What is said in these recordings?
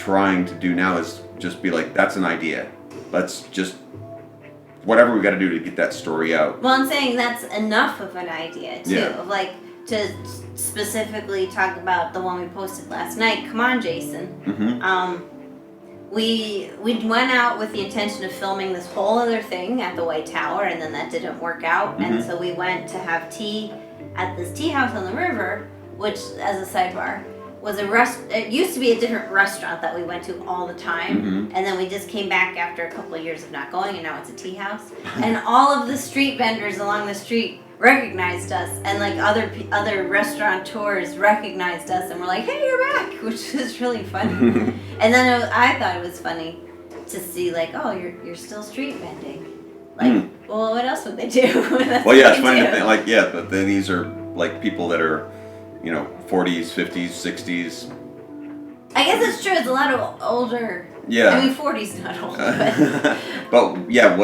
trying to do now is just be like, that's an idea. Let's just, whatever we got to do to get that story out. Well, I'm saying that's enough of an idea, too. Yeah. Of like, to specifically talk about the one we posted last night, Come On, Jason. Mm-hmm. We went out with the intention of filming this whole other thing at the White Tower, and then that didn't work out. Mm-hmm. And so we went to have tea at this tea house on the river, which, as a sidebar, was it used to be a different restaurant that we went to all the time. Mm-hmm. And then we just came back after a couple of years of not going, and now it's a tea house. And all of the street vendors along the street recognized us, and like other restaurateurs recognized us, and were like, "Hey, you're back," which is really funny. And then I thought it was funny to see like, "Oh, you're still street vending." Like, well, what else would they do? Well, yeah, it's funny to think like, yeah, but then these are like people that are, 40s, 50s, 60s. I guess it's true. It's a lot of older. Yeah. I mean, 40's not old, but. But yeah,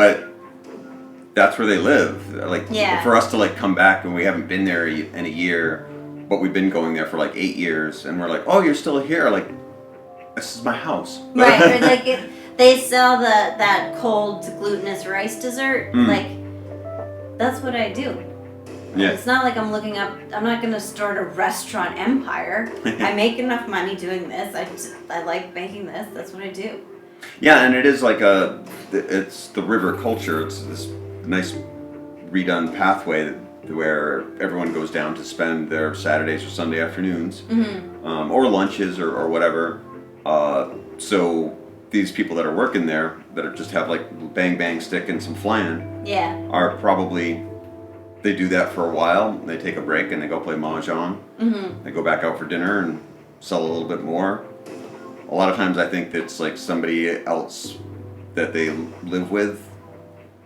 that's where they live. Like, for us to like come back and we haven't been there in a year, but we've been going there for like 8 years, and we're like, oh, you're still here? Like, this is my house. Right, or like they sell that cold glutinous rice dessert. Like, that's what I do. Yeah. It's not like I'm not going to start a restaurant empire. I make enough money doing this. I like making this. That's what I do. Yeah, and it is like it's the river culture. It's this nice redone pathway where everyone goes down to spend their Saturdays or Sunday afternoons, or lunches or whatever. So these people that are working there, that are just have like bang bang stick and some flan, are probably, they do that for a while. They take a break and they go play mahjong. They go back out for dinner and sell a little bit more. A lot of times I think that's like somebody else that they live with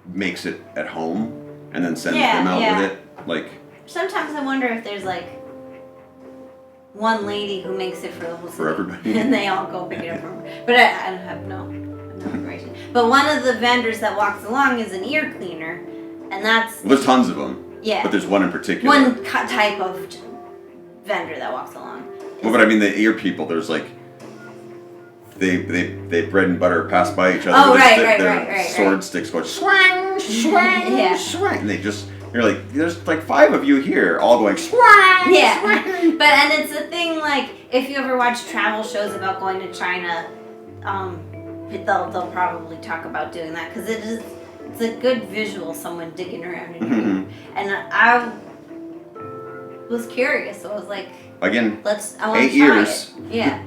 makes it at home and then sends them out with it. Like, sometimes I wonder if there's like one lady who makes it for the whole city. For everybody. And they all go pick it up from her. But I don't have no information. But one of the vendors that walks along is an ear cleaner, and that's... There's tons of them. Yeah. But there's one in particular. One type of vendor that walks along. Well, but I mean the ear people, there's like... They bread and butter pass by each other. Oh, with right. sword sticks going swang, swang, swang. And you're like, there's like 5 of you here, all going swang, swang. But, and it's a thing, like, if you ever watch travel shows about going to China, they'll probably talk about doing that, because it's a good visual, someone digging around in your ear. And I was curious, so I was like, again, I want to 8 try years. it. Yeah.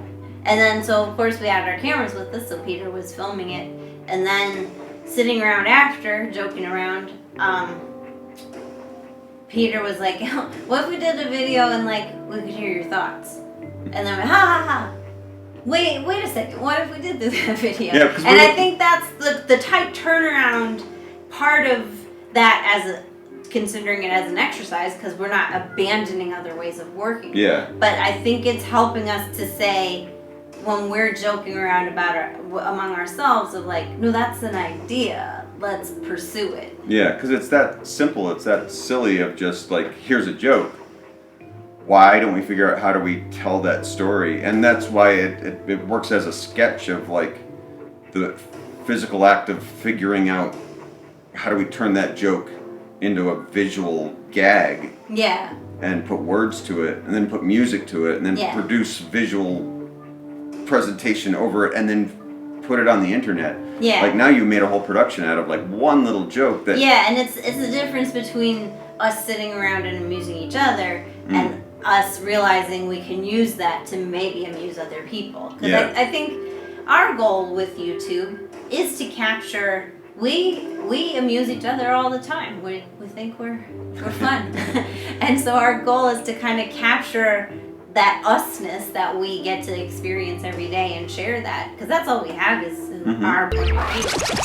And then, so of course we had our cameras with us, so Peter was filming it. And then sitting around after, joking around, Peter was like, what if we did a video and like, we could hear your thoughts? And then we ha ha ha. Wait a second, what if we did do that video? Yeah, and I think that's the tight turnaround part of that, considering it as an exercise, because we're not abandoning other ways of working. Yeah. But I think it's helping us to say, when we're joking around about among ourselves, of like, no, that's an idea, let's pursue it. Yeah, because it's that simple, it's that silly of just like, here's a joke. Why don't we figure out how do we tell that story? And that's why it works as a sketch of like the physical act of figuring out how do we turn that joke into a visual gag. Yeah. And put words to it, and then put music to it, and then produce visual presentation over it, and then put it on the internet. Yeah. Like, now you made a whole production out of like one little joke that... Yeah, and it's the difference between us sitting around and amusing each other and us realizing we can use that to maybe amuse other people. Because I think our goal with YouTube is to capture... We amuse each other all the time. We think we're fun. And so our goal is to kind of capture that usness that we get to experience every day and share that. Because that's all we have is our point of view.